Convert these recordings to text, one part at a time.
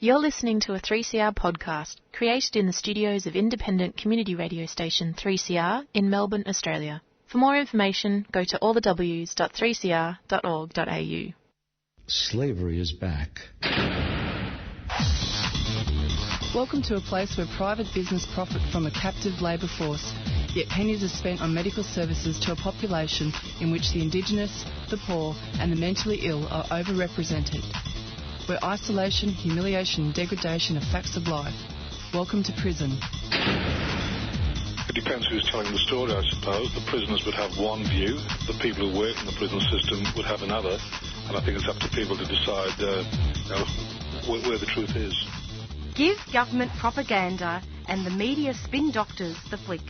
You're listening to a 3CR podcast created in the studios of independent community radio station 3CR in Melbourne, Australia. For more information, go to allthews.3cr.org.au. Slavery is back. Welcome to a place where private business profit from a captive labour force, yet pennies are spent on medical services to a population in which the Indigenous, the poor and the mentally ill are overrepresented. Where isolation, humiliation and degradation are facts of life. Welcome to prison. It depends who's telling the story, I suppose. The prisoners would have one view, the people who work in the prison system would have another, and I think it's up to people to decide where the truth is. Give government propaganda and the media spin doctors the flick,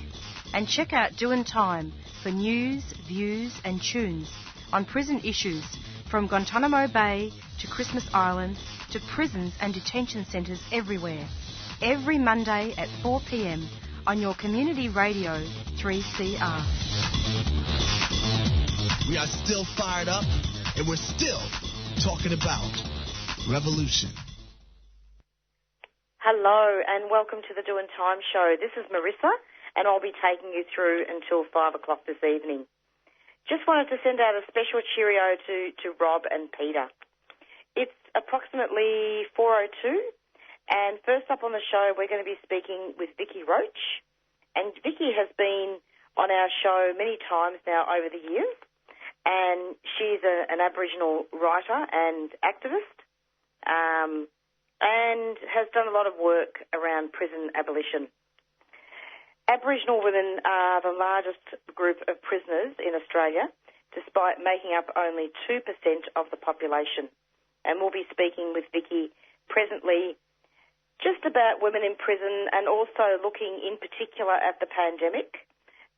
and check out Doin' Time for news, views and tunes on prison issues from Guantanamo Bay to Christmas Island to prisons and detention centres everywhere. Every Monday at 4 p.m. on your community radio 3CR. We are still fired up and we're still talking about revolution. Hello and welcome to the Doin' Time show. This is Marisa and I'll be taking you through until 5 o'clock this evening. Just wanted to send out a special cheerio to Rob and Peter. It's approximately 4:02, and first up on the show we're going to be speaking with Vickie Roach. And Vickie has been on our show many times now over the years, and she's an Aboriginal writer and activist, and has done a lot of work around prison abolition. Aboriginal women are the largest group of prisoners in Australia, despite making up only 2% of the population. And we'll be speaking with Vickie presently just about women in prison and also looking in particular at the pandemic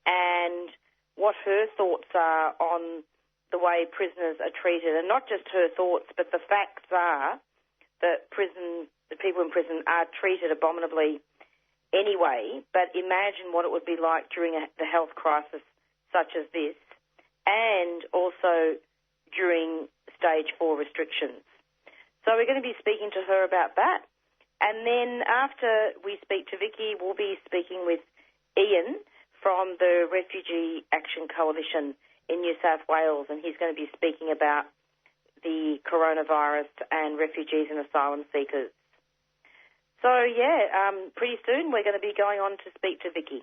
and what her thoughts are on the way prisoners are treated. And not just her thoughts, but the facts are that the people in prison are treated abominably anyway, but imagine what it would be like during the health crisis such as this and also during stage 4 restrictions. So we're going to be speaking to her about that. And then after we speak to Vickie, we'll be speaking with Ian from the Refugee Action Coalition in New South Wales, and he's going to be speaking about the coronavirus and refugees and asylum seekers. So, pretty soon we're going to be going on to speak to Vickie.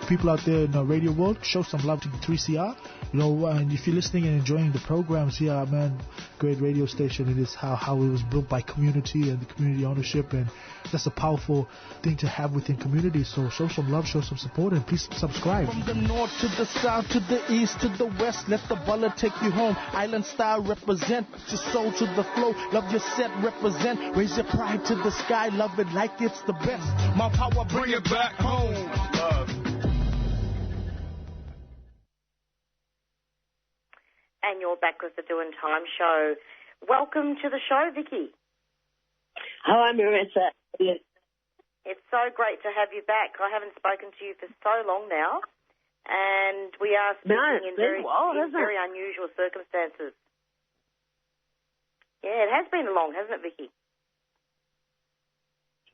People out there in the radio world, show some love to 3CR. And if you're listening and enjoying the programs here, man, great radio station. It is how it was built by community and the community ownership, and that's a powerful thing to have within community. So show some love, show some support, and please subscribe. From the north to the south to the east to the west, let the bullet take you home. Island style represent, put your soul to the flow. Love your set, represent, raise your pride to the sky. Love it like it's the best. My power, bring it back home. Love. And you're back with the Doin' Time show. Welcome to the show, Vickie. Hi, Marisa. Yes. It's so great to have you back. I haven't spoken to you for so long now, and we are speaking in very unusual circumstances. Yeah, it has been long, hasn't it, Vickie?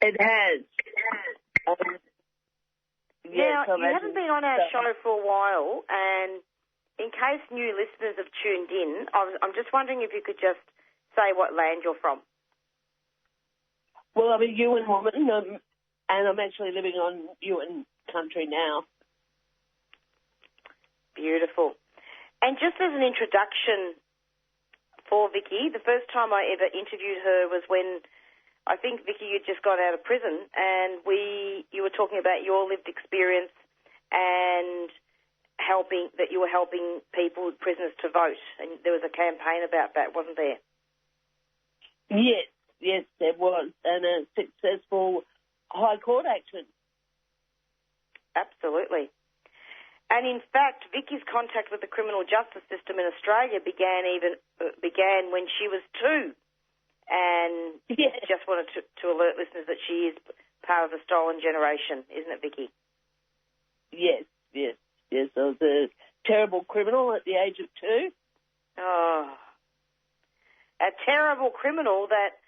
It has. Now, you haven't been on our show for a while, and in case new listeners have tuned in, I'm just wondering if you could just say what land you're from. Well, I'm a Yuin woman, and I'm actually living on Yuin country now. Beautiful. And just as an introduction for Vickie, the first time I ever interviewed her was when I think, Vickie, you'd just got out of prison, and you were talking about your lived experience and you were helping people, prisoners, to vote, and there was a campaign about that, wasn't there? Yes, there was, and a successful High Court action. Absolutely. And in fact, Vickie's contact with the criminal justice system in Australia began when she was 2, and just wanted to alert listeners that she is part of the stolen generation, isn't it, Vickie? Yes. There was a terrible criminal at the age of 2. Oh, a terrible criminal that,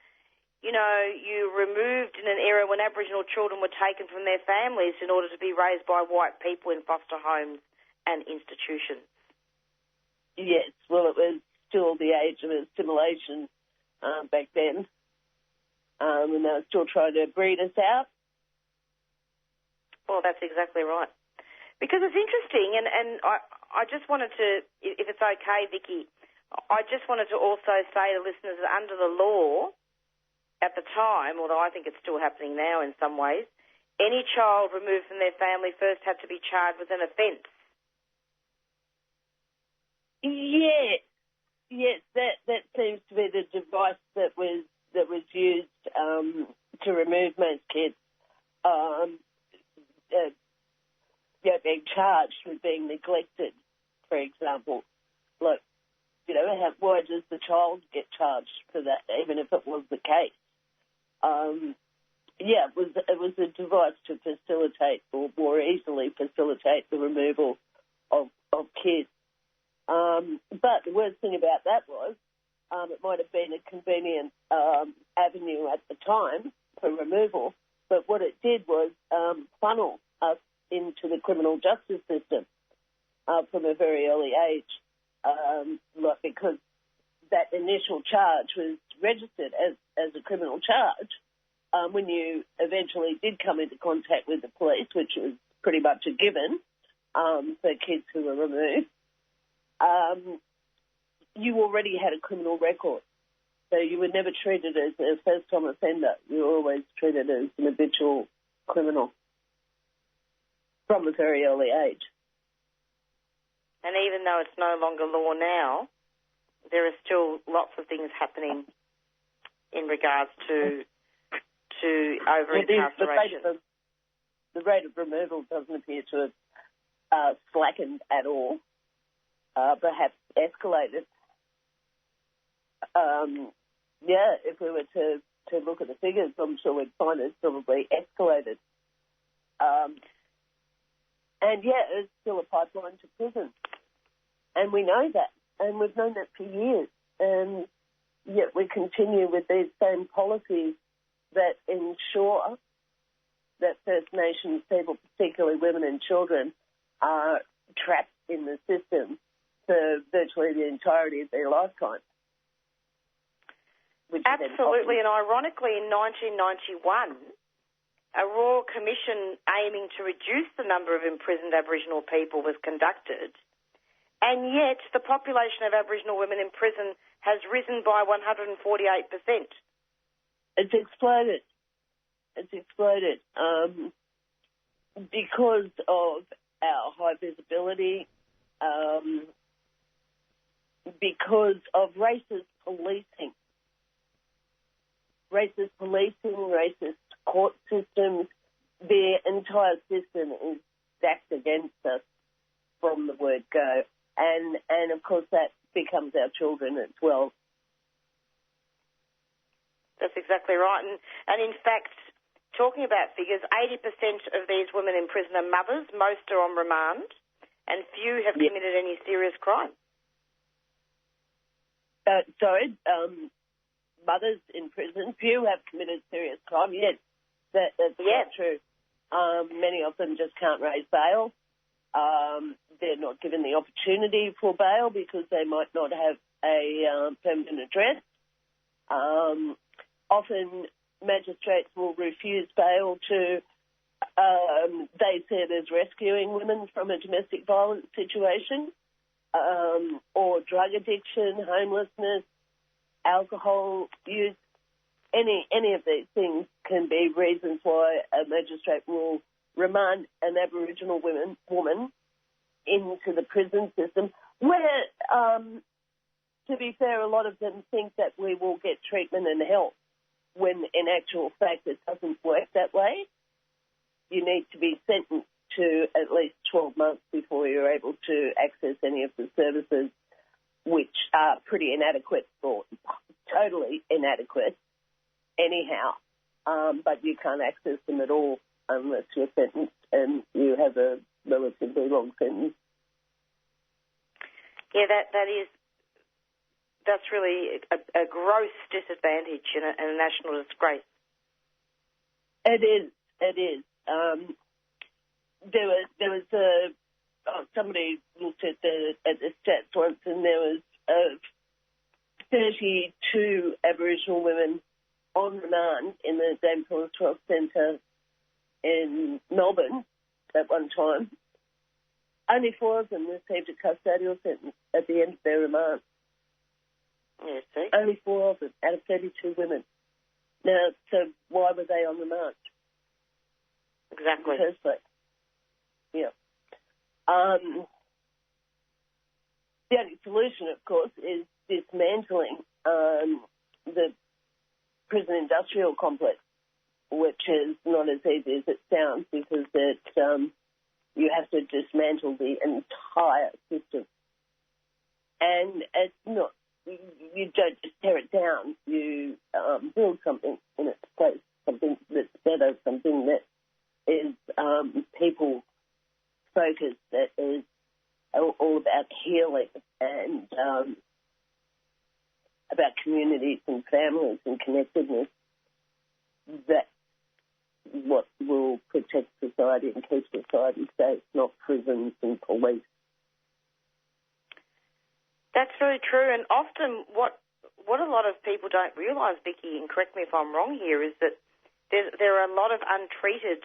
you removed in an era when Aboriginal children were taken from their families in order to be raised by white people in foster homes and institutions. Yes, well, it was still the age of assimilation back then, and they were still trying to breed us out. Well, that's exactly right. Because it's interesting, and I just wanted to, if it's okay, Vickie, I just wanted to also say to listeners that under the law at the time, although I think it's still happening now in some ways, any child removed from their family first had to be charged with an offence. Yes, that seems to be the device that was used to remove most kids. Being charged with being neglected, for example. Look, why does the child get charged for that, even if it was the case? It was a device to facilitate or more easily facilitate the removal of kids. But the worst thing about that was it might have been a convenient avenue at the time for removal, but what it did was funnel us into the criminal justice system from a very early age, because that initial charge was registered as a criminal charge. When you eventually did come into contact with the police, which was pretty much a given for kids who were removed, you already had a criminal record. So you were never treated as a first-time offender. You were always treated as an habitual criminal from a very early age. And even though it's no longer law now, there are still lots of things happening in regards to over-incarceration. The rate of removal doesn't appear to have slackened at all, perhaps escalated. If we were to look at the figures, I'm sure we'd find it's probably escalated. It's still a pipeline to prison. And we know that, and we've known that for years. And yet we continue with these same policies that ensure that First Nations people, particularly women and children, are trapped in the system for virtually the entirety of their lifetime. Absolutely, and ironically, in 1991, a Royal Commission aiming to reduce the number of imprisoned Aboriginal people was conducted, and yet the population of Aboriginal women in prison has risen by 148%. It's exploded. Because of our high visibility, because of racist policing, racist court systems. The entire system is stacked against us from the word go. And of course that becomes our children as well. That's exactly right. And in fact, talking about figures, 80% of these women in prison are mothers, most are on remand, and few have committed any serious crime. Mothers in prison, few have committed serious crime. Yes, that's not true. Many of them just can't raise bail. They're not given the opportunity for bail because they might not have a permanent address. Often magistrates will refuse bail to, they see it as rescuing women from a domestic violence situation, or drug addiction, homelessness, alcohol use. Any of these things can be reasons why a magistrate will remand an Aboriginal woman into the prison system, where, to be fair, a lot of them think that we will get treatment and help, when in actual fact it doesn't work that way. You need to be sentenced to at least 12 months before you're able to access any of the services, which are pretty inadequate or totally inadequate anyhow. But you can't access them at all unless you're sentenced and you have a relatively long sentence. Yeah, that's really a gross disadvantage and a national disgrace. It is. There was somebody looked at the stats once, and there was 32 Aboriginal women on remand in the Dame Phyllis Ross Centre in Melbourne at one time. Only 4 of them received a custodial sentence at the end of their remand. Yes, see? Only 4 of them out of 32 women. Now, so why were they on remand? Exactly. In the first place. Yeah. The only solution, of course, is dismantling the prison industrial complex, which is not as easy as it sounds because you have to dismantle the entire system. And it's not, you don't just tear it down, you build something in its place, something that's better, something that is people-focused, that is all about healing and about communities and families and connectedness. That's what will protect society and keep society safe, not prisons and police. That's very true, and often what a lot of people don't realise, Vickie, and correct me if I'm wrong here, is that there are a lot of untreated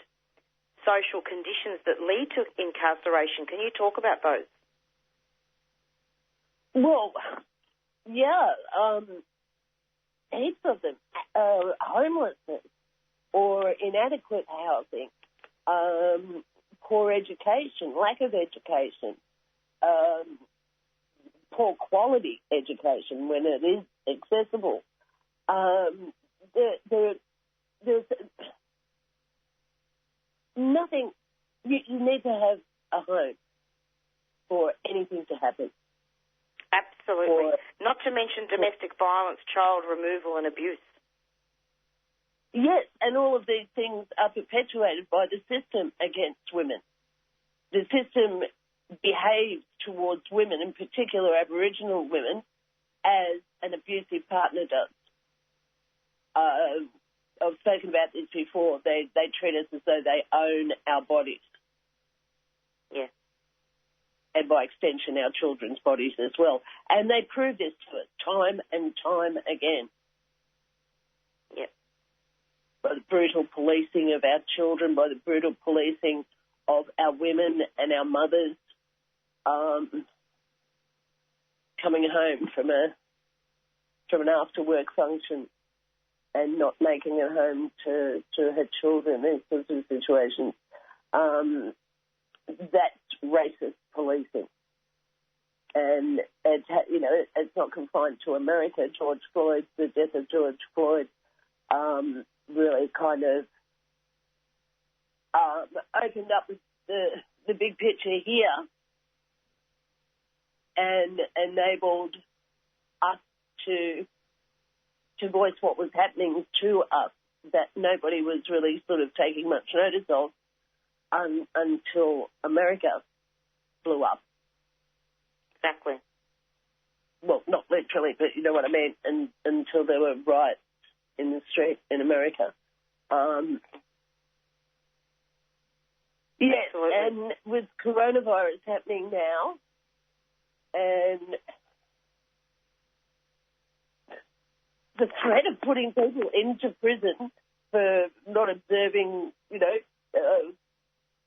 social conditions that lead to incarceration. Can you talk about those? Well, yeah, heaps of them. Homelessness or inadequate housing, poor education, lack of education, poor quality education when it is accessible. There's nothing. You need to have a home for anything to happen. Absolutely. Not to mention domestic violence, child removal and abuse. Yes, and all of these things are perpetuated by the system against women. The system behaves towards women, in particular Aboriginal women, as an abusive partner does. I've spoken about this before. They treat us as though they own our bodies. Yeah. And by extension, our children's bodies as well. And they prove this to us time and time again. Yep. By the brutal policing of our children, by the brutal policing of our women and our mothers coming home from an after-work function and not making it home to her children, these sorts of situations. That's racist policing. And, it's not confined to America. The death of George Floyd really kind of opened up the big picture here and enabled us to voice what was happening to us that nobody was really sort of taking much notice of until America blew up. Exactly. Well, not literally, but you know what I mean, until there were riots in the street in America. Yes, absolutely. and with coronavirus happening now, and the threat of putting people into prison for not observing,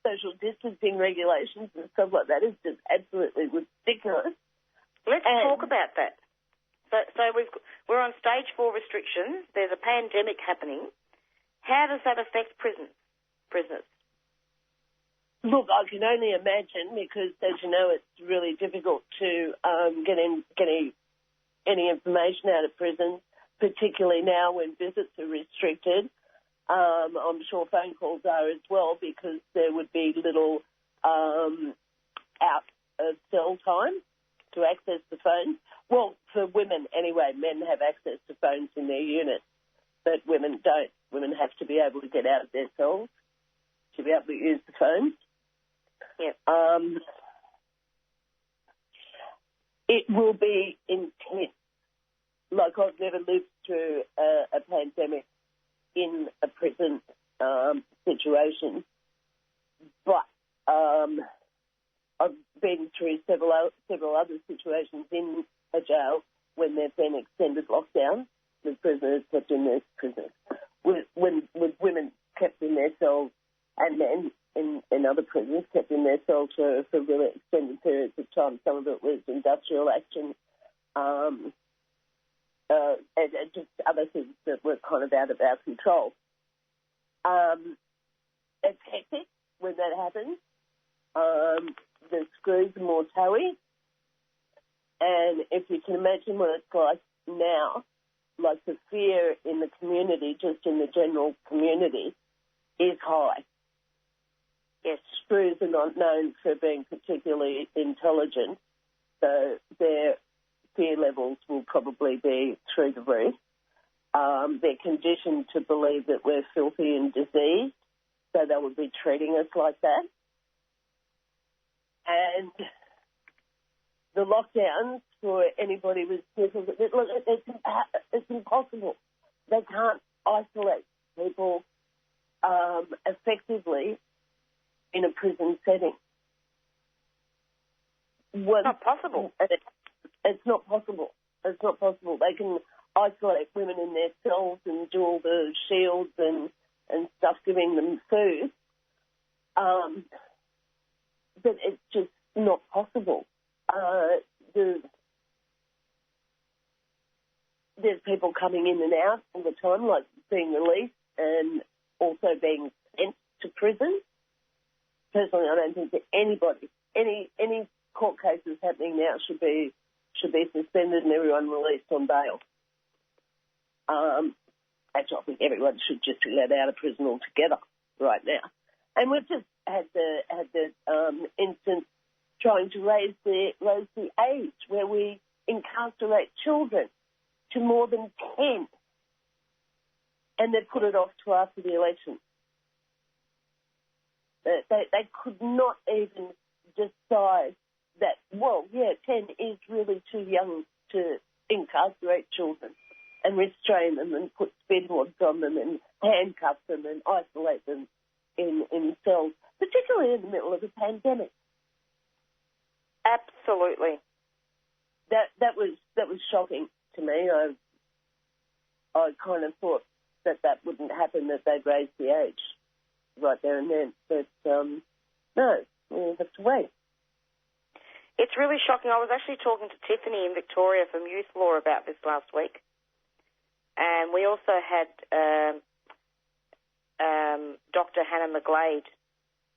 social distancing regulations and stuff like that is just absolutely ridiculous. Let's talk about that. So we're on stage 4 restrictions. There's a pandemic happening. How does that affect prisoners? Look, I can only imagine because, as you know, it's really difficult to get any information out of prisons, particularly now when visits are restricted. I'm sure phone calls are as well because there would be little out of cell time to access the phone. Well, for women anyway, men have access to phones in their units, but women don't. Women have to be able to get out of their cells to be able to use the phones. Yep. it will be intense. Like, I've never lived through a pandemic in a prison situation, but I've been through several other situations in a jail when there've been extended lockdowns with prisoners kept in their prisons, with women kept in their cells, and men in other prisons kept in their cells for really extended periods of time. Some of it was industrial action, and just other things that were kind of out of our control. It's hectic when that happens. The screws are more towy. And if you can imagine what it's like now, like the fear in the community, just in the general community, is high. Yes, screws are not known for being particularly intelligent, so their fear levels will probably be through the roof. They're conditioned to believe that we're filthy and diseased, so they would be treating us like that. And the lockdowns for anybody with sniffles, it's impossible. They can't isolate people effectively in a prison setting. It's not possible. It's not possible. It's not possible. They can isolate women in their cells and do all the shields and stuff, giving them food. But it's just not possible. There's people coming in and out all the time, like being released and also being sent to prison. Personally, I don't think that anybody, any court cases happening now should be suspended and everyone released on bail. Actually, I think everyone should just be let out of prison altogether right now. And we've just had the instance trying to raise the age where we incarcerate children to more than 10, and they put it off to after the election. They could not even decide that, 10 is really too young to incarcerate children and restrain them and put speed wards on them and handcuff them and isolate them in cells, particularly in the middle of a pandemic. Absolutely. That was shocking to me. I kind of thought that wouldn't happen, that they'd raise the age right there and then. But no, we'll have to wait. It's really shocking. I was actually talking to Tiffany in Victoria from Youth Law about this last week. And we also had Dr. Hannah McGlade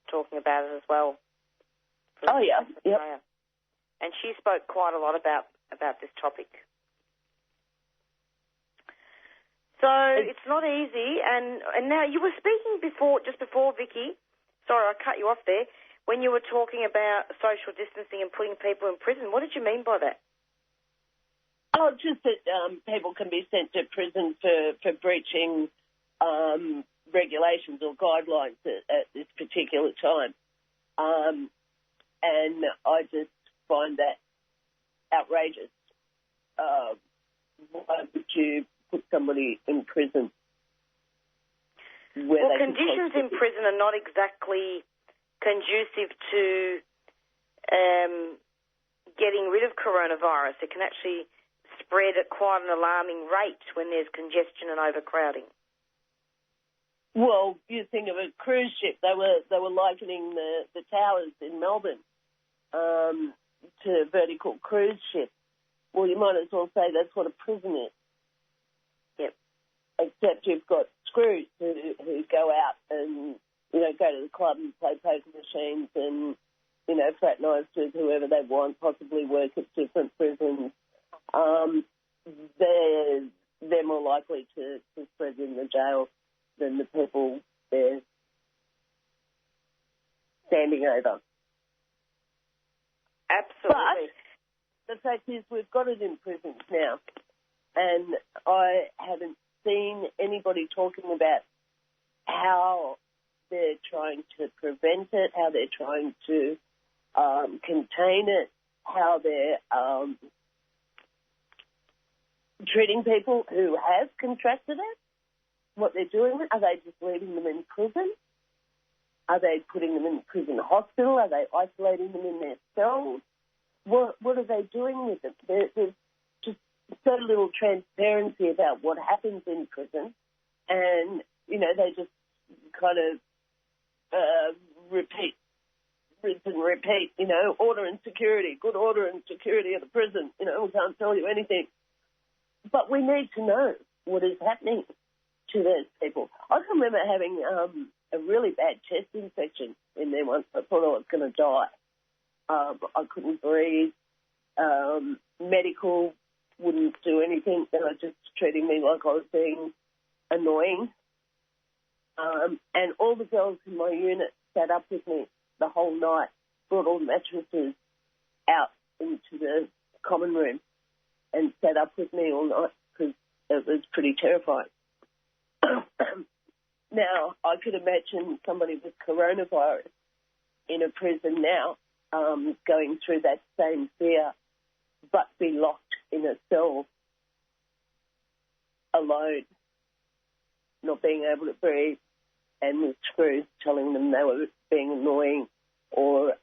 talking about it as well. Oh, yeah. Yep. And she spoke quite a lot about this topic. So it's not easy. And now you were speaking just before, Vickie. Sorry, I cut you off there. When you were talking about social distancing and putting people in prison, what did you mean by that? Oh, just that people can be sent to prison for breaching regulations or guidelines at this particular time. And I just find that outrageous. Why would you put somebody in prison? Well, conditions in prison are not exactly conducive to getting rid of coronavirus. It can actually spread at quite an alarming rate when there's congestion and overcrowding. Well, you think of a cruise ship. They were likening the towers in Melbourne to vertical cruise ships. Well, you might as well say that's what a prison is. Yep. Except you've got screws who go out and, go to the club and play poker machines and, fraternize with whoever they want, possibly work at different prisons. They're more likely to spread in the jail than the people they're standing over. Absolutely. But the fact is we've got it in prisons now, and I haven't seen anybody talking about how they're trying to prevent it, how they're trying to contain it. how they're treating people who have contracted it, what they're doing with it. Are they just leaving them in prison? Are they putting them in prison hospital? Are they isolating them in their cells? What are they doing with them? There's just so little transparency about what happens in prison, and, they just kind of repeat, rinse and repeat, order and security, good order and security of the prison, we can't tell you anything. But we need to know what is happening to those people. I can remember having a really bad chest infection in there once. I thought I was going to die. I couldn't breathe. Medical wouldn't do anything. They were just treating me like I was being annoying. And all the girls in my unit sat up with me the whole night, brought all the mattresses out into the common room and sat up with me all night because it was pretty terrifying. Now, I could imagine somebody with coronavirus in a prison now going through that same fear, but be locked in a cell alone, not being able to breathe, and with screws telling them they were being annoying or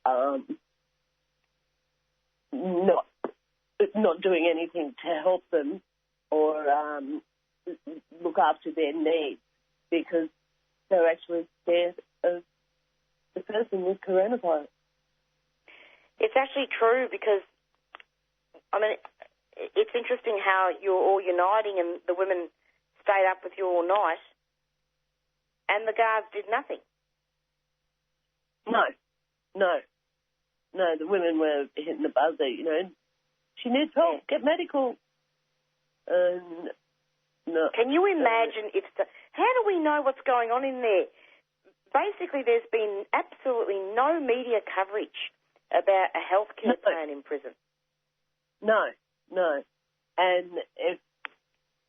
not doing anything to help them or look after their needs because they're actually scared of the person with coronavirus. It's actually true because, it's interesting how you're all uniting and the women stayed up with you all night and the guards did nothing. No, the women were hitting the buzzer, She needs help, get medical. No. Can you imagine how do we know what's going on in there? Basically, there's been absolutely no media coverage about a healthcare plan in prison. No. And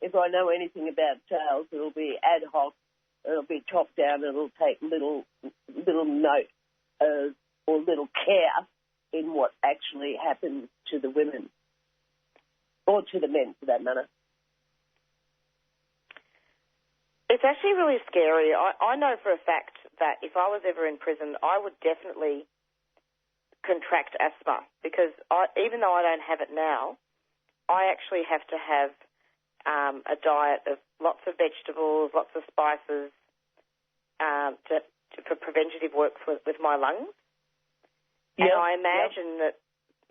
if I know anything about jails, it'll be ad hoc, it'll be top down, it'll take little note or little care in what actually happens to the women or to the men, for that matter. It's actually really scary. I know for a fact that if I was ever in prison, I would definitely contract asthma because even though I don't have it now, I actually have to have a diet of lots of vegetables, lots of spices for preventative work with my lungs. Yep, and I imagine that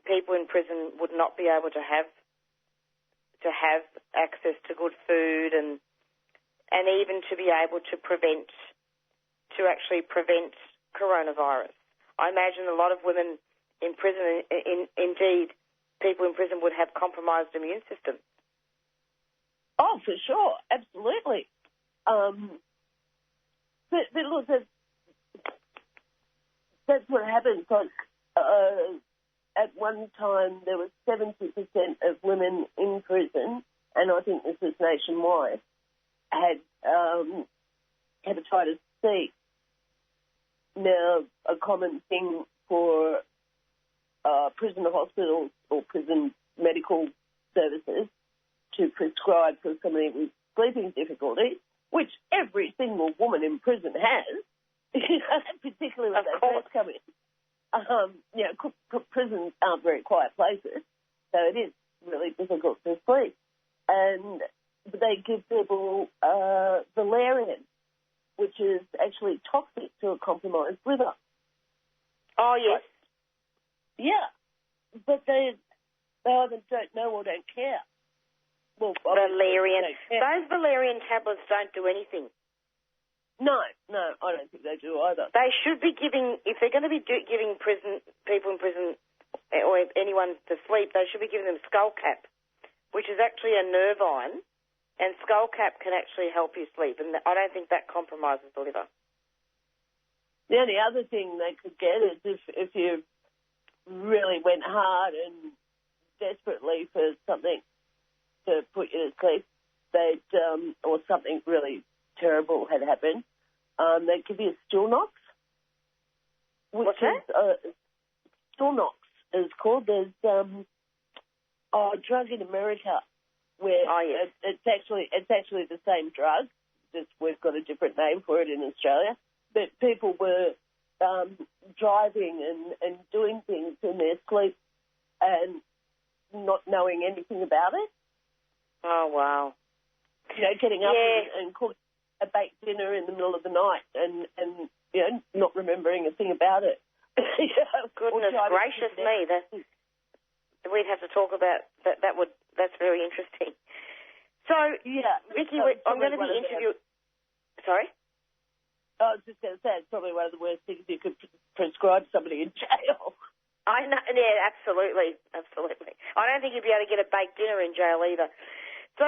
people in prison would not be able to have access to good food and even to be able to actually prevent coronavirus. I imagine a lot of women in prison, indeed, people in prison would have compromised immune systems. Oh, for sure, absolutely. But look, that's what happens. Like, at one time, there was 70% of women in prison, and I think this is nationwide, had hepatitis C. Now, a common thing for prison hospitals or prison medical services to prescribe for somebody with sleeping difficulties, which every single woman in prison has, particularly when they first come in. Prisons aren't very quiet places, so it is really difficult to sleep. And they give people valerian, which is actually toxic to a compromised liver. Oh, yes. Yeah, but they either don't know or don't care. Well, valerian. Those valerian tablets don't do anything. No, I don't think they do either. They should be giving, if they're going to be giving people in prison or anyone to sleep, they should be giving them skull cap, which is actually a nervine, and skull cap can actually help you sleep, and I don't think that compromises the liver. The only other thing they could get is if you really went hard and desperately for something to put you to sleep, or something really terrible had happened, they'd give you a stool knocks. What's that? Stool knocks. is called. There's drug in America where it's actually the same drug. Just we've got a different name for it in Australia. But people were driving and doing things in their sleep and not knowing anything about it. Oh, wow. You know, getting up and cooking a baked dinner in the middle of the night and you know, not remembering a thing about it. Goodness gracious me. We'd have to talk about that. That's very interesting. So, Vickie, I'm going to be interviewing... Sorry? I was just going to say, it's probably one of the worst things you could prescribe somebody in jail. I know, yeah, absolutely. I don't think you'd be able to get a baked dinner in jail either. So,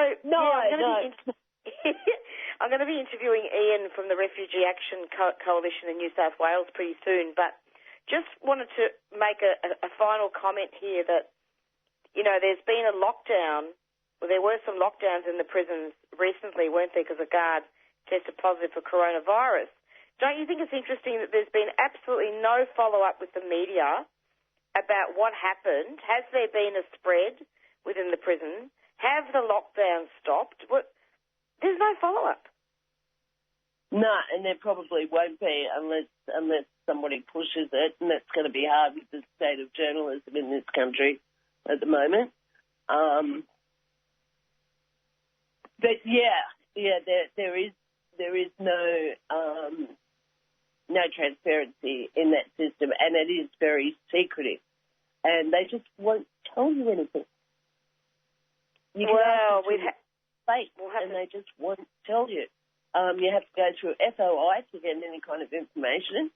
I'm going to be interviewing Ian from the Refugee Action Coalition in New South Wales pretty soon, but just wanted to make a final comment here that, you know, there's been a lockdown. Well, there were some lockdowns in the prisons recently, weren't there, because a guard tested positive for coronavirus. Don't you think it's interesting that there's been absolutely no follow-up with the media about what happened? Has there been a spread within the prison? Have the lockdowns stopped? There's no follow-up. No, and there probably won't be unless somebody pushes it, and that's going to be hard with the state of journalism in this country at the moment. But there is no transparency in that system, and it is very secretive, and they just won't tell you anything. They just won't tell you. You have to go through FOI to get any kind of information,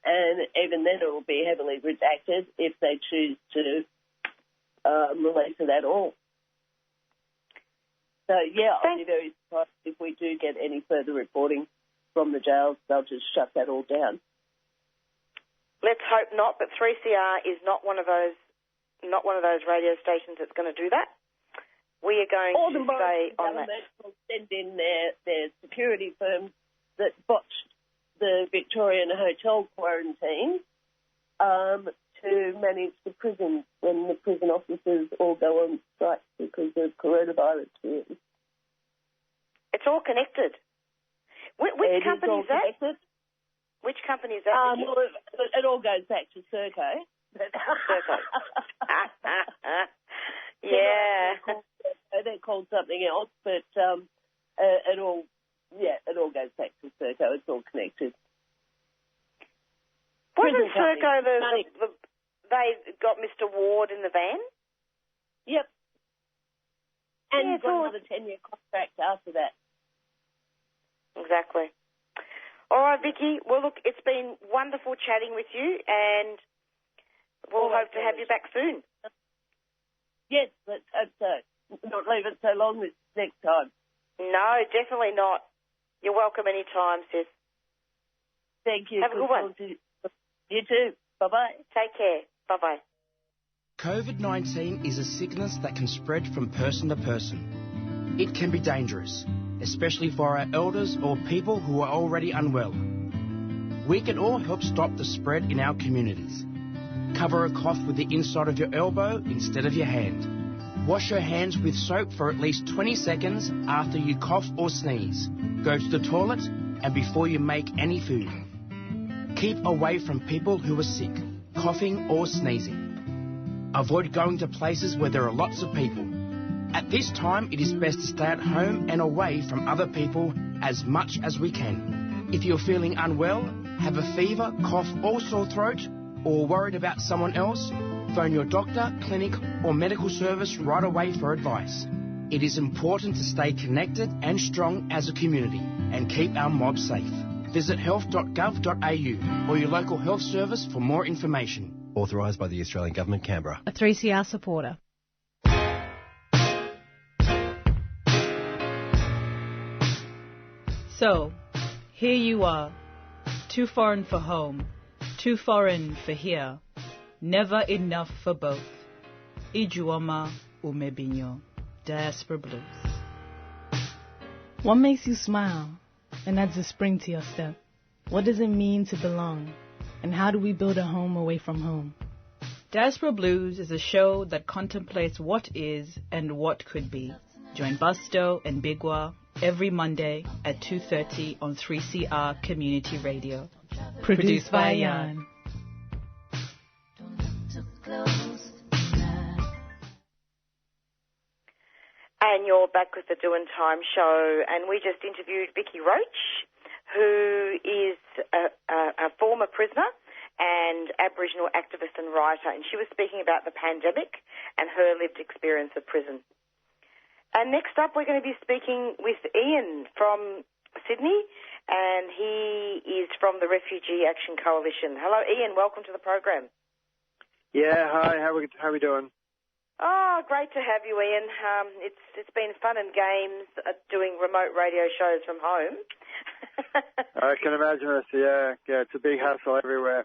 and even then it will be heavily redacted if they choose to release it at all. So, I'll be very surprised if we do get any further reporting from the jails. They'll just shut that all down. Let's hope not, but 3CR is not one of those radio stations that's going to do that. We are going to stay on that. Will send in their security firms that botched the Victorian hotel quarantine to manage the prison when the prison officers all go on strike because of coronavirus fears. It's all connected. Which company is that? Which company is that? Well, it all goes back to Serco. Serco. Yeah. They're called something else, but it all goes back to Serco. It's all connected. Wasn't Serco they got Mr. Ward in the van? Yep. And got another 10-year contract after that. Exactly. All right, Vickie. Well, look, it's been wonderful chatting with you, and we'll hope to have you back soon. Yes, let's hope so. Not leave it so long this next time. No, definitely not. You're welcome anytime, sis. Thank you. Have a good one. You too. Bye-bye. Take care. Bye-bye. COVID-19 is a sickness that can spread from person to person. It can be dangerous, especially for our elders or people who are already unwell. We can all help stop the spread in our communities. Cover a cough with the inside of your elbow instead of your hand. Wash your hands with soap for at least 20 seconds after you cough or sneeze. Go to the toilet and before you make any food. Keep away from people who are sick, coughing or sneezing. Avoid going to places where there are lots of people. At this time, it is best to stay at home and away from other people as much as we can. If you're feeling unwell, have a fever, cough or sore throat, or worried about someone else, phone your doctor, clinic or medical service right away for advice. It is important to stay connected and strong as a community and keep our mob safe. Visit health.gov.au or your local health service for more information. Authorised by the Australian Government, Canberra. A 3CR supporter. So, here you are, too foreign for home, too foreign for here, never enough for both. Ijuoma Umebinyo, Diaspora Blues. What makes you smile and adds a spring to your step? What does it mean to belong? And how do we build a home away from home? Diaspora Blues is a show that contemplates what is and what could be. Join Busto and Bigwa every Monday at 2:30 on 3CR Community Radio. Produced by Jan. And you're back with the Doing Time show, and we just interviewed Vickie Roach, who is a former prisoner and Aboriginal activist and writer, and she was speaking about the pandemic and her lived experience of prison. And next up, we're going to be speaking with Ian from Sydney, and he is from the Refugee Action Coalition. Hello, Ian. Welcome to the program. Yeah, hi. How are we doing? Oh, great to have you, Ian. It's been fun and games doing remote radio shows from home. I can imagine it. Yeah, it's a big hassle everywhere.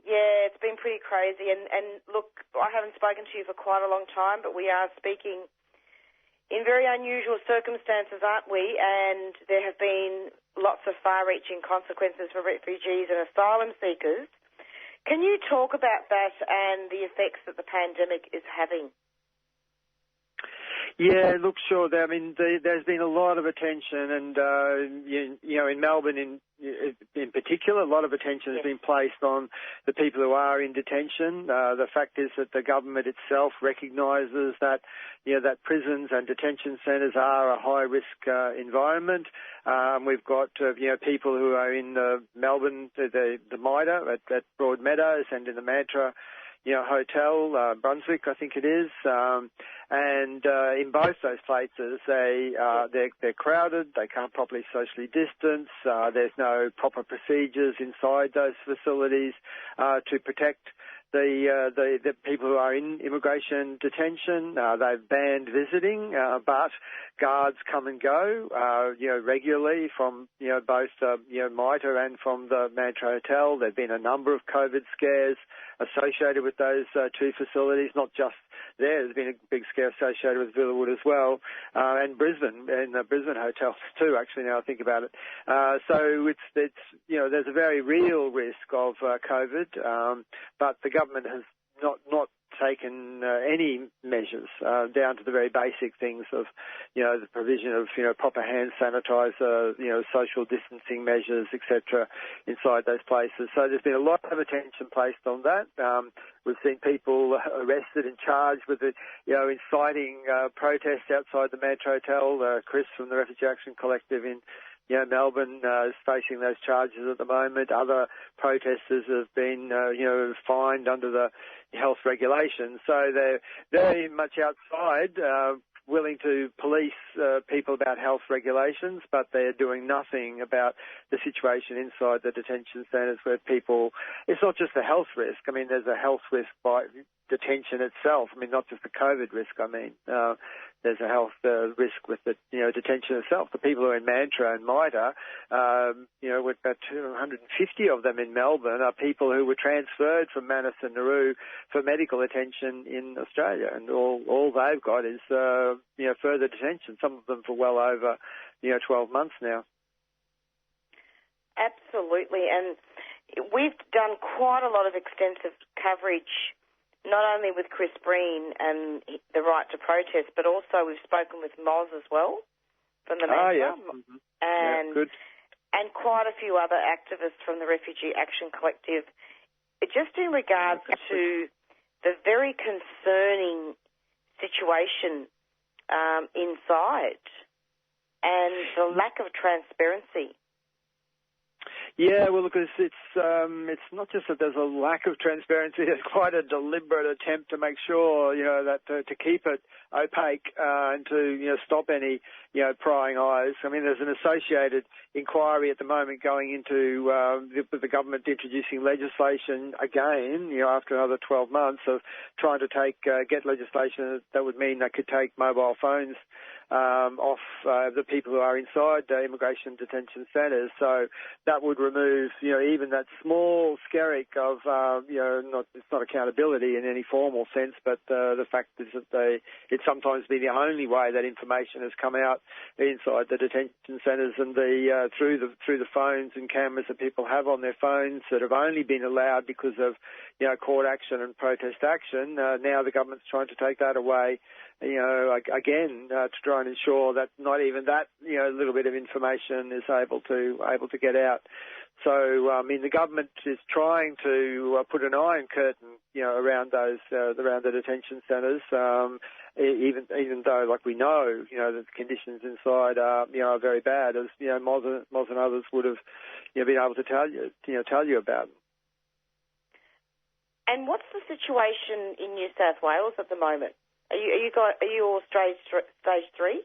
Yeah, it's been pretty crazy. And look, I haven't spoken to you for quite a long time, but we are speaking in very unusual circumstances, aren't we? And there have been lots of far-reaching consequences for refugees and asylum seekers. Can you talk about that and the effects that the pandemic is having? Yeah, look, sure. I mean, there's been a lot of attention, and in Melbourne in particular, a lot of attention has been placed on the people who are in detention. The fact is that the government itself recognises that that prisons and detention centres are a high-risk environment. We've got people who are in Melbourne, the MIDA at Broadmeadows, and in the Mantra hotel, Brunswick, I think it is, and in both those places, they're crowded. They can't properly socially distance. There's no proper procedures inside those facilities to protect the people who are in immigration detention. They've banned visiting, but guards come and go, regularly from both MITRE and from the Mantra Hotel. There've been a number of COVID scares associated with those two facilities, not just there. There's been a big scare associated with Villawood as well, and Brisbane, and the Brisbane hotels too, actually, now I think about it. So it's there's a very real risk of COVID, but the government has not taken any measures down to the very basic things of, the provision of, proper hand sanitizer, social distancing measures, etc., inside those places. So there's been a lot of attention placed on that. We've seen people arrested and charged with, inciting protests outside the Mantra Hotel. Chris from the Refugee Action Collective in Melbourne is facing those charges at the moment. Other protesters have been, fined under the health regulations. So they're very much outside, willing to police people about health regulations, but they're doing nothing about the situation inside the detention centres where people, it's not just a health risk. I mean, there's a health risk by detention itself. I mean, not just the COVID risk. I mean, there's a health risk with the, detention itself. The people who are in Mantra and MITRE, with about 250 of them in Melbourne, are people who were transferred from Manus and Nauru for medical attention in Australia, and all they've got is, further detention, some of them for well over, 12 months now. Absolutely, and we've done quite a lot of extensive coverage, not only with Chris Breen and the right to protest, but also we've spoken with Moz as well from the Mantra, and quite a few other activists from the Refugee Action Collective, just in regards to the very concerning situation inside and the lack of transparency. Yeah, well, look, it's not just that there's a lack of transparency. There's quite a deliberate attempt to make sure, that to keep it opaque and to, stop any, prying eyes. I mean, there's an associated inquiry at the moment going into the government introducing legislation again, after another 12 months of trying to get legislation that would mean they could take mobile phones off the people who are inside immigration detention centres. So that would remove, even that small skerrick of, it's not accountability in any formal sense, but the fact is that it's sometimes been the only way that information has come out inside the detention centres, and through the phones and cameras that people have on their phones that have only been allowed because of, court action and protest action. Now the government's trying to take that away, again, to try and ensure that not even that, little bit of information is able to get out. So, the government is trying to put an iron curtain, around those, around the detention centres, even though, like we know, that the conditions inside are very bad, as Moz and others would have, been able to tell you about. And what's the situation in New South Wales at the moment? Are you all stage 3?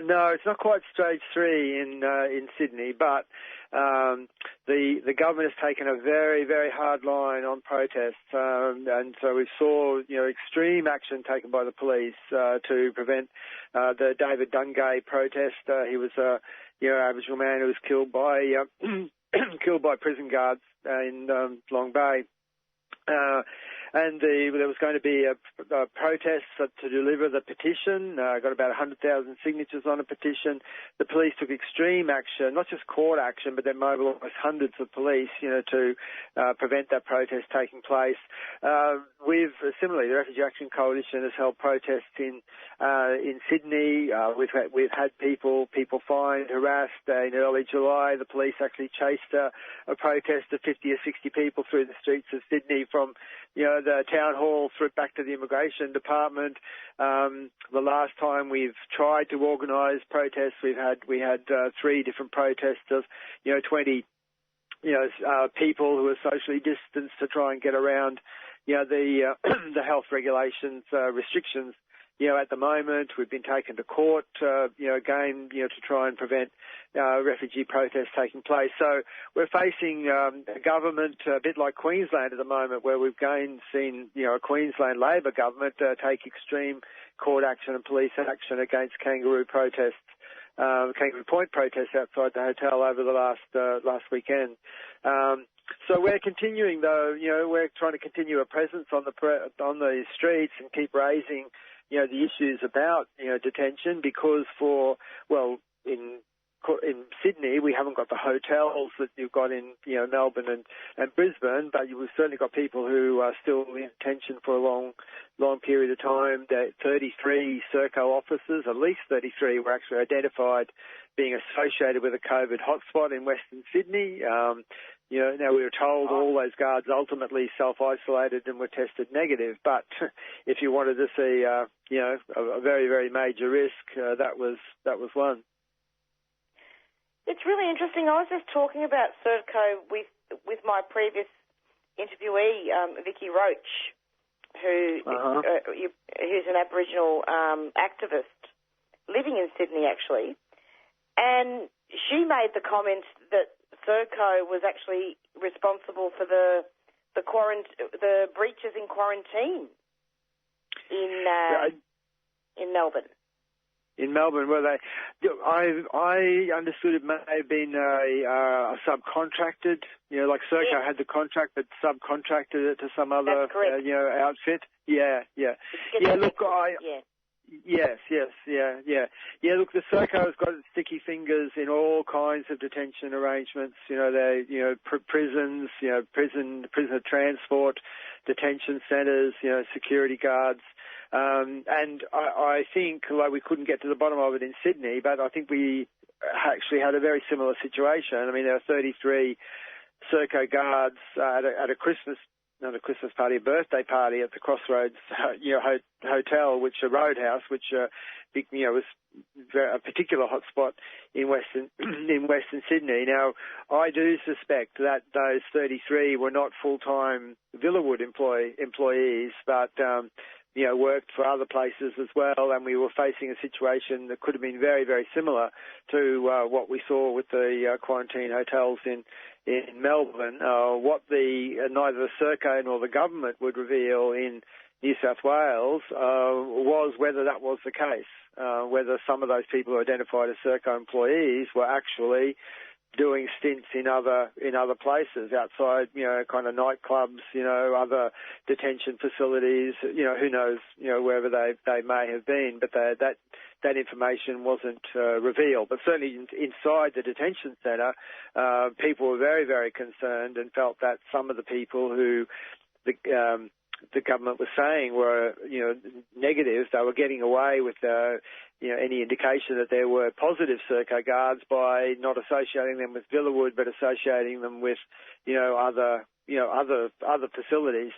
No, it's not quite stage 3 in Sydney, but the government has taken a very, very hard line on protests, and so we saw extreme action taken by the police to prevent the David Dungay protest. He was a Aboriginal man who was killed by prison guards in Long Bay. And there was going to be a protest to deliver the petition. Got about 100,000 signatures on a petition. The police took extreme action, not just court action, but they mobilised hundreds of police, to prevent that protest taking place. Similarly, the Refugee Action Coalition has held protests in Sydney. We've had people fined, harassed. In early July, the police actually chased a protest of 50 or 60 people through the streets of Sydney from the town hall through back to the immigration department. The last time we've tried to organise protests, we had 3 different protests of 20 people who are socially distanced to try and get around the health regulations restrictions. At the moment, we've been taken to court, again, to try and prevent refugee protests taking place. So we're facing a government a bit like Queensland at the moment, where we've again seen, a Queensland Labor government take extreme court action and police action against kangaroo protests, Kangaroo Point protests outside the hotel over the last weekend. So we're continuing, though. We're trying to continue a presence on the streets and keep raising the issues about, detention, because in Sydney, we haven't got the hotels that you've got in, Melbourne and Brisbane, but you've certainly got people who are still in detention for a long period of time. There 33 Serco officers, at least 33, were actually identified being associated with a COVID hotspot in Western Sydney. Now we were told all those guards ultimately self-isolated and were tested negative. But if you wanted to see, a very, very major risk, that was one. It's really interesting. I was just talking about Serco with my previous interviewee, Vickie Roach, who's an Aboriginal activist living in Sydney, actually, and she made the comment that Serco was actually responsible for the breaches in quarantine in Melbourne. In Melbourne, were they? I understood it may have been a subcontracted. Like Serco had the contract, but subcontracted it to some other, outfit. Yeah. Look, Yes. Look, the Serco has got its sticky fingers in all kinds of detention arrangements. Prisons, prisoner transport, detention centres, security guards. And I think, like, we couldn't get to the bottom of it in Sydney, but I think we actually had a very similar situation. I mean, there are 33 Serco guards at a Christmas party, a birthday party at the Crossroads, hotel, which a roadhouse, which was a particular hotspot in Western Sydney. Now, I do suspect that those 33 were not full-time Villawood employees, but worked for other places as well, and we were facing a situation that could have been very, very similar to what we saw with the quarantine hotels in Melbourne. What neither the Serco nor the government would reveal in New South Wales was whether that was the case, whether some of those people who identified as Serco employees were actually doing stints in other places outside, kind of nightclubs, other detention facilities, who knows, wherever they may have been, but that information wasn't revealed. But certainly inside the detention centre, people were very, very concerned and felt that some of the people who the government was saying were, negative, they were getting away with any indication that there were positive Serco guards by not associating them with Villawood, but associating them with, other facilities.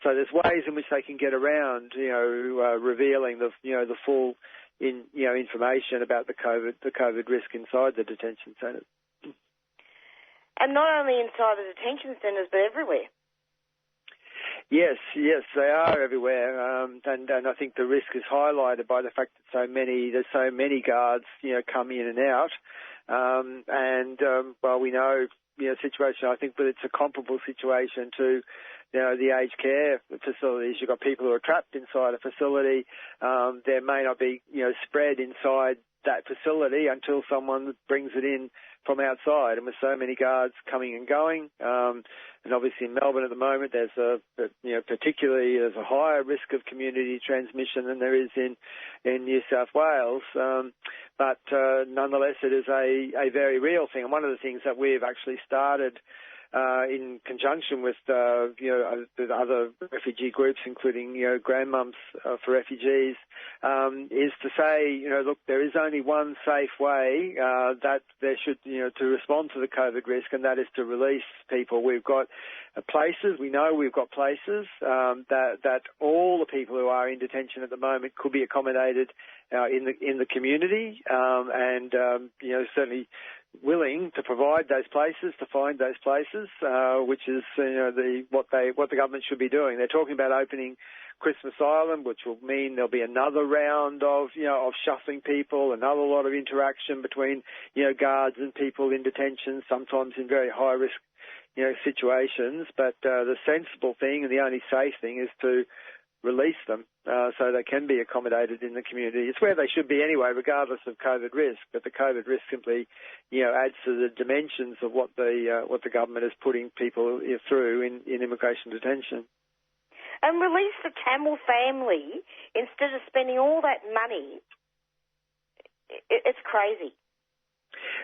So there's ways in which they can get around, revealing the full, information about the COVID risk inside the detention centres. And not only inside the detention centres, but everywhere. Yes, they are everywhere, and I think the risk is highlighted by the fact that there's so many guards, come in and out, well, we know, situation, I think, but it's a comparable situation to, the aged care facilities. You've got people who are trapped inside a facility. There may not be, spread inside that facility until someone brings it in from outside, and with so many guards coming and going, and obviously in Melbourne at the moment, particularly there's a higher risk of community transmission than there is in New South Wales. But nonetheless, it is a very real thing. And one of the things that we've actually started in conjunction with other refugee groups, including grandmums for refugees, is to say, look, there is only one safe way that there should, to respond to the COVID risk, and that is to release people. We've got places. We know we've got places that all the people who are in detention at the moment could be accommodated in the community, and certainly willing to provide those places, to find those places, which is what the government should be doing. They're talking about opening Christmas Island, which will mean there'll be another round of shuffling people, another lot of interaction between guards and people in detention, sometimes in very high risk situations. But the sensible thing and the only safe thing is to release them so they can be accommodated in the community. It's where they should be anyway, regardless of COVID risk. But the COVID risk simply, adds to the dimensions of what the government is putting people through in immigration detention. And release the Tamil family instead of spending all that money. It's crazy.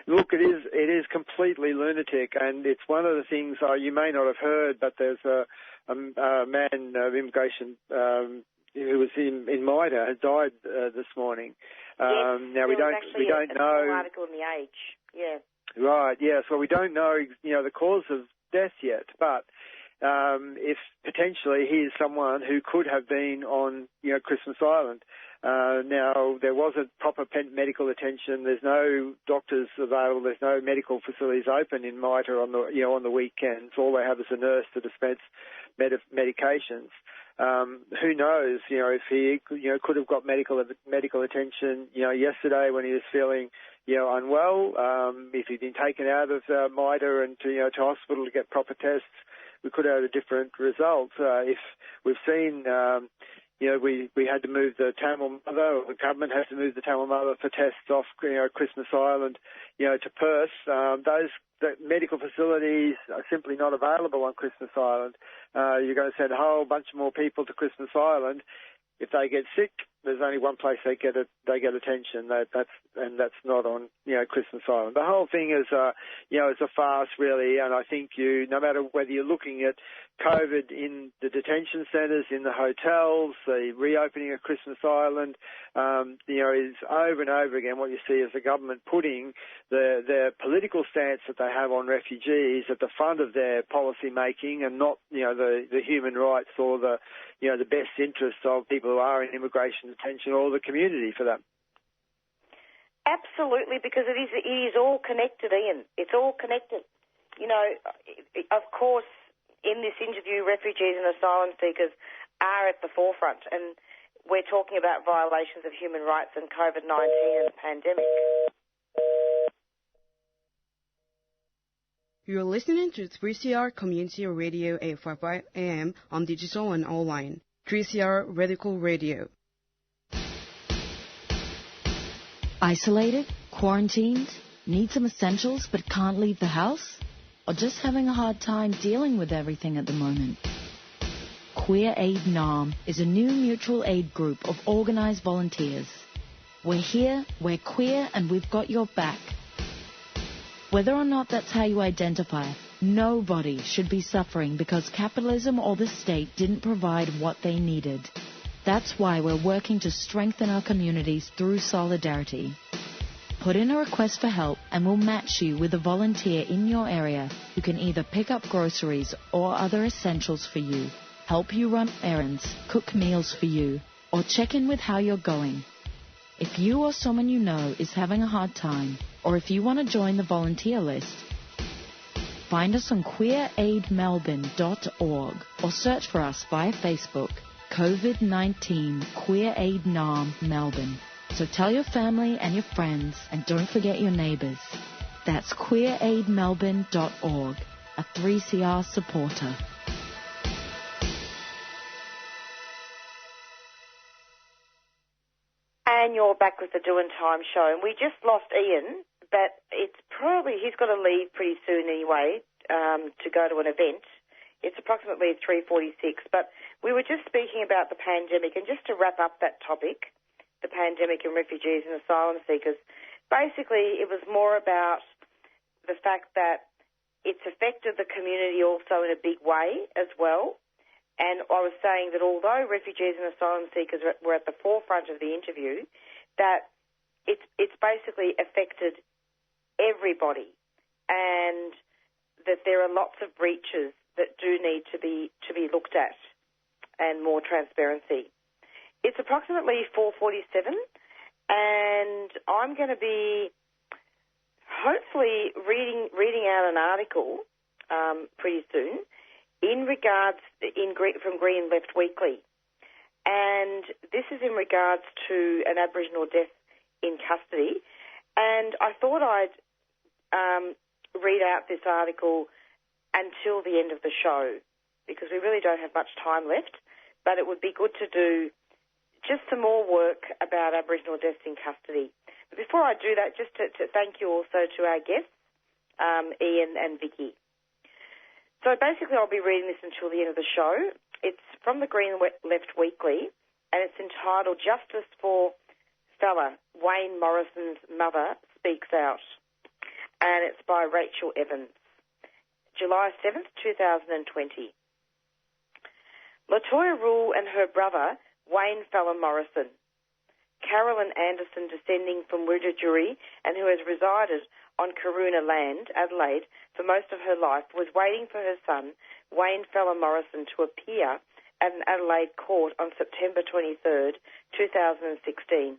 Look, it is completely lunatic, and it's one of the things you may not have heard, but there's a man of immigration who was in MITRE has died this morning. Yes, now we don't know. Article in the Age, yeah. Right, yes. Well, we don't know, the cause of death yet, but if potentially he is someone who could have been on, Christmas Island. Now, there wasn't proper medical attention. There's no doctors available. There's no medical facilities open in MITRE on the weekends. All they have is a nurse to dispense medications. Who knows, if he, could have got medical attention, yesterday when he was feeling, unwell. If he'd been taken out of MITRE and to hospital to get proper tests, we could have had a different result. If we've seen, we had to move the Tamil mother, or the government has to move the Tamil mother for tests off, Christmas Island, to Perth. The medical facilities are simply not available on Christmas Island. You're going to send a whole bunch more people to Christmas Island. If they get sick, there's only one place they get attention. That's not on Christmas Island. The whole thing is it's a farce really, and I think no matter whether you're looking at COVID in the detention centres, in the hotels, the reopening of Christmas Island, is over and over again what you see is the government putting the political stance that they have on refugees at the front of their policy making, and not the human rights or the best interests of people who are in immigration detention or the community for that. Absolutely, because it is all connected, Ian. It's all connected. Of course, in this interview, refugees and asylum seekers are at the forefront, and we're talking about violations of human rights and COVID-19 and the pandemic. You're listening to 3CR Community Radio 855 AM on digital and online. 3CR Radical Radio. Isolated? Quarantined? Need some essentials but can't leave the house? Or just having a hard time dealing with everything at the moment? Queer Aid NARM is a new mutual aid group of organised volunteers. We're here, we're queer, and we've got your back. Whether or not that's how you identify, nobody should be suffering because capitalism or the state didn't provide what they needed. That's why we're working to strengthen our communities through solidarity. Put in a request for help and we'll match you with a volunteer in your area who can either pick up groceries or other essentials for you, help you run errands, cook meals for you, or check in with how you're going. If you or someone you know is having a hard time, or if you want to join the volunteer list, find us on queeraidmelbourne.org or search for us via Facebook, COVID-19 Queer Aid NARM Melbourne. So tell your family and your friends, and don't forget your neighbours. That's queeraidmelbourne.org, a 3CR supporter. And you're back with the Doing Time show. And we just lost Ian, but it's probably, he's got to leave pretty soon anyway to go to an event. It's approximately 3:46. But we were just speaking about the pandemic, and just to wrap up that topic, the pandemic and refugees and asylum seekers, basically it was more about the fact that it's affected the community also in a big way as well. And I was saying that although refugees and asylum seekers were at the forefront of the interview, that it's basically affected everybody, and that there are lots of breaches that do need to be looked at, and more transparency. It's approximately 4:47, and I'm going to be hopefully reading out an article pretty soon in regards from Green Left Weekly, and this is in regards to an Aboriginal death in custody. And I thought I'd read out this article until the end of the show, because we really don't have much time left, but it would be good to do just some more work about Aboriginal deaths in custody. But before I do that, just to thank you also to our guests, Ian and Vickie. So basically I'll be reading this until the end of the show. It's from the Green Left Weekly, and it's entitled Justice for Fella, Wayne Morrison's Mother Speaks Out. And it's by Rachel Evans. July 7th, 2020. Latoya Rule and her brother, Wayne Fella Morrison. Carolyn Anderson, descending from Wiradjuri and who has resided on Karoona land, Adelaide, for most of her life, was waiting for her son, Wayne Fella Morrison, to appear at an Adelaide court on September 23rd, 2016.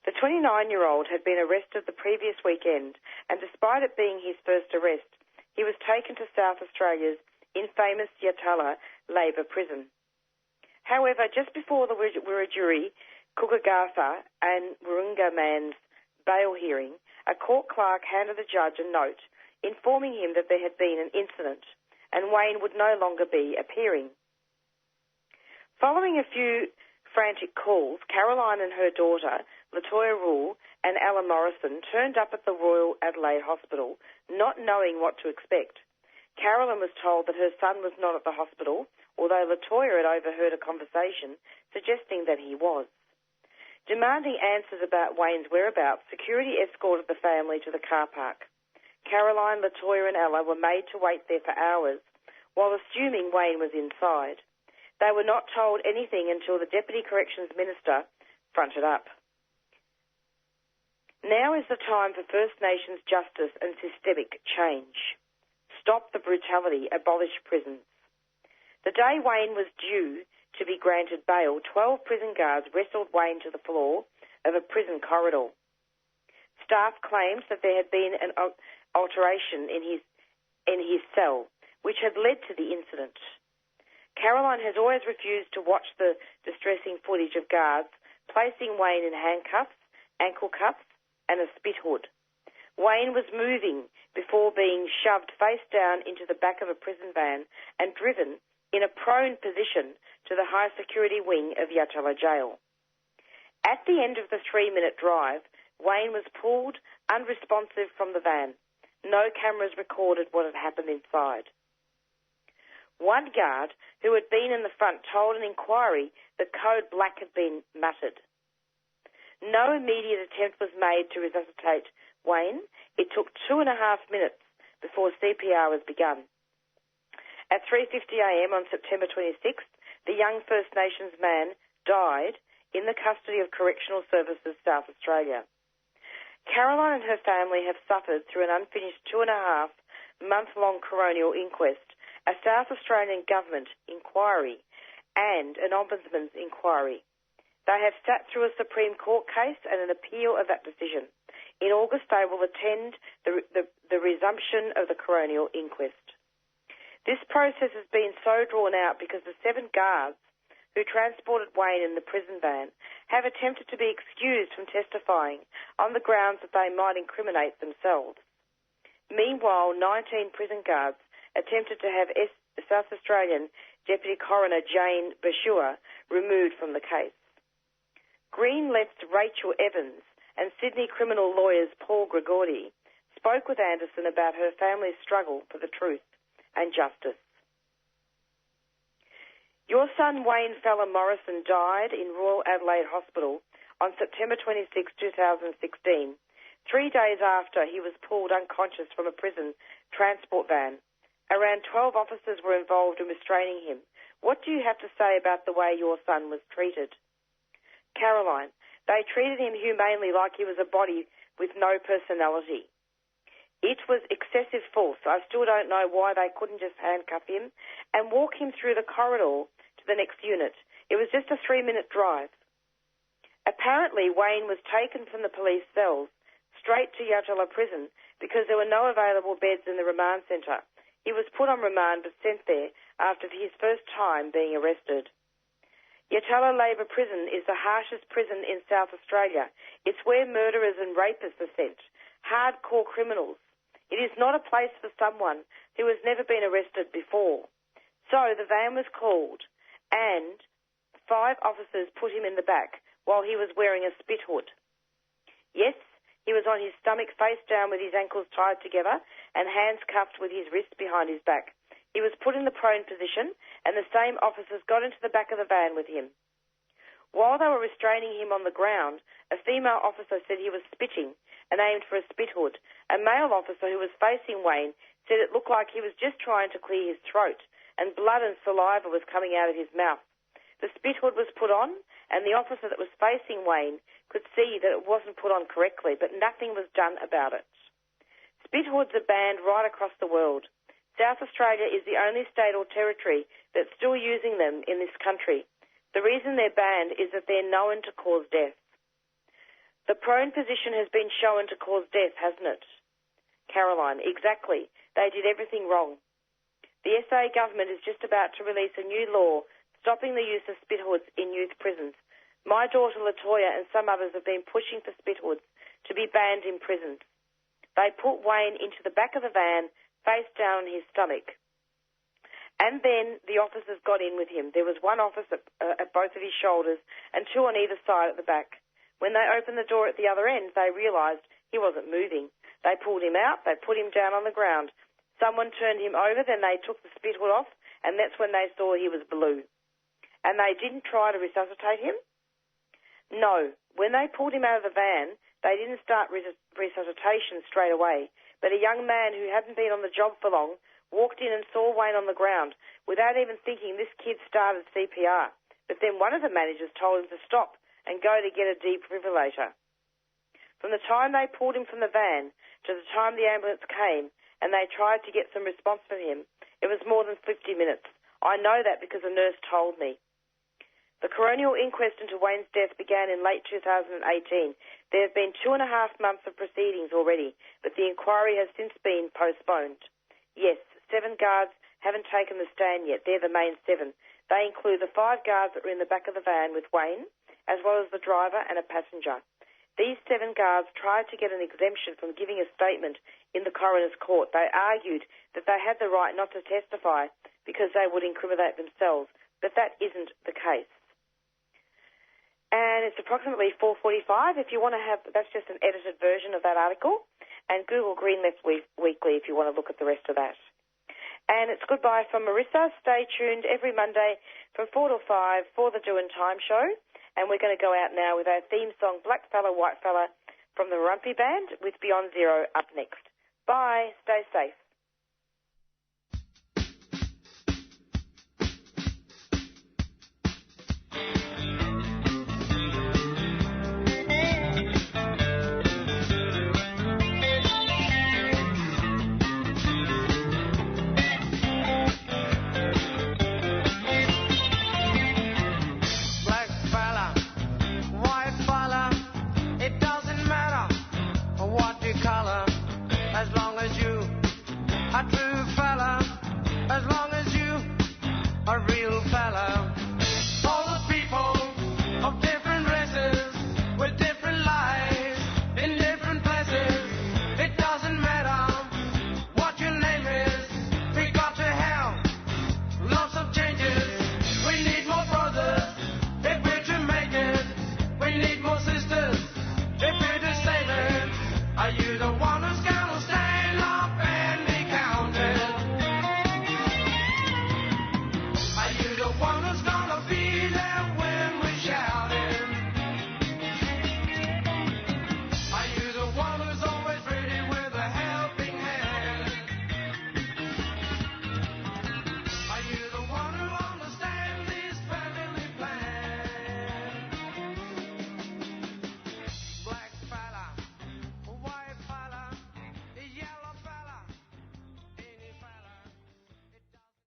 The 29-year-old had been arrested the previous weekend, and despite it being his first arrest, he was taken to South Australia's infamous Yatala Labor prison. However, just before the Wiradjuri, Kookagartha and Wurunga man's bail hearing, a court clerk handed the judge a note informing him that there had been an incident and Wayne would no longer be appearing. Following a few frantic calls, Caroline and her daughter, Latoya Rule, and Ella Morrison turned up at the Royal Adelaide Hospital, not knowing what to expect. Carolyn was told that her son was not at the hospital, although Latoya had overheard a conversation suggesting that he was. Demanding answers about Wayne's whereabouts, security escorted the family to the car park. Caroline, Latoya and Ella were made to wait there for hours while assuming Wayne was inside. They were not told anything until the Deputy Corrections Minister fronted up. Now is the time for First Nations justice and systemic change. Stop the brutality, abolish prisons. The day Wayne was due to be granted bail, 12 prison guards wrestled Wayne to the floor of a prison corridor. Staff claimed that there had been an alteration in his cell, which had led to the incident. Caroline has always refused to watch the distressing footage of guards placing Wayne in handcuffs, ankle cuffs, and a spit hood. Wayne was moving before being shoved face down into the back of a prison van and driven in a prone position to the high security wing of Yatala Jail. At the end of the 3-minute drive, Wayne was pulled, unresponsive, from the van. No cameras recorded what had happened inside. One guard who had been in the front told an inquiry that code black had been muttered. No immediate attempt was made to resuscitate Wayne. It took 2.5 minutes before CPR was begun. At 3:50 a.m. on September 26th, the young First Nations man died in the custody of Correctional Services South Australia. Caroline and her family have suffered through an unfinished 2.5-month-long coronial inquest, a South Australian government inquiry and an ombudsman's inquiry. They have sat through a Supreme Court case and an appeal of that decision. In August, they will attend the resumption of the coronial inquest. This process has been so drawn out because the 7 guards who transported Wayne in the prison van have attempted to be excused from testifying on the grounds that they might incriminate themselves. Meanwhile, 19 prison guards attempted to have South Australian Deputy Coroner Jane Bashua removed from the case. Green Left's Rachel Evans and Sydney criminal lawyers Paul Gregordi spoke with Anderson about her family's struggle for the truth and justice. Your son Wayne Fella Morrison died in Royal Adelaide Hospital on September 26, 2016, 3 days after he was pulled unconscious from a prison transport van. Around 12 officers were involved in restraining him. What do you have to say about the way your son was treated? Caroline, they treated him humanely like he was a body with no personality. It was excessive force. I still don't know why they couldn't just handcuff him and walk him through the corridor to the next unit. It was just a 3-minute drive. Apparently, Wayne was taken from the police cells straight to Yatala prison because there were no available beds in the remand centre. He was put on remand but sent there after his first time being arrested. Yatala Labor Prison is the harshest prison in South Australia. It's where murderers and rapists are sent, hardcore criminals. It is not a place for someone who has never been arrested before. So the van was called and 5 officers put him in the back while he was wearing a spit hood. Yes, he was on his stomach face down with his ankles tied together and hands cuffed with his wrists behind his back. He was put in the prone position and the same officers got into the back of the van with him. While they were restraining him on the ground, a female officer said he was spitting and aimed for a spit hood. A male officer who was facing Wayne said it looked like he was just trying to clear his throat and blood and saliva was coming out of his mouth. The spit hood was put on and the officer that was facing Wayne could see that it wasn't put on correctly, but nothing was done about it. Spit hoods are banned right across the world. South Australia is the only state or territory that's still using them in this country. The reason they're banned is that they're known to cause death. The prone position has been shown to cause death, hasn't it? Caroline, exactly. They did everything wrong. The SA government is just about to release a new law stopping the use of spit hoods in youth prisons. My daughter Latoya and some others have been pushing for spit hoods to be banned in prisons. They put Wayne into the back of the van, face down on his stomach. And then the officers got in with him. There was 1 officer at both of his shoulders and 2 on either side at the back. When they opened the door at the other end, they realised he wasn't moving. They pulled him out. They put him down on the ground. Someone turned him over. Then they took the spit hood off, and that's when they saw he was blue. And they didn't try to resuscitate him? No. When they pulled him out of the van, they didn't start resuscitation straight away. But a young man who hadn't been on the job for long walked in and saw Wayne on the ground without even thinking this kid started CPR. But then one of the managers told him to stop and go to get a defibrillator. From the time they pulled him from the van to the time the ambulance came and they tried to get some response from him, it was more than 50 minutes. I know that because a nurse told me. The coronial inquest into Wayne's death began in late 2018. There have been 2.5 months of proceedings already, but the inquiry has since been postponed. Yes, 7 guards haven't taken the stand yet. They're the main 7. They include the 5 guards that were in the back of the van with Wayne, as well as the driver and a passenger. These 7 guards tried to get an exemption from giving a statement in the coroner's court. They argued that they had the right not to testify because they would incriminate themselves, but that isn't the case. And it's approximately 4:45. If you want to have, that's just an edited version of that article. And Google Green Left Weekly if you want to look at the rest of that. And it's goodbye from Marisa. Stay tuned every Monday from 4 to 5 for the Doing Time show. And we're going to go out now with our theme song, Black Fella, White Fella, from the Rumpy Band with Beyond Zero up next. Bye. Stay safe.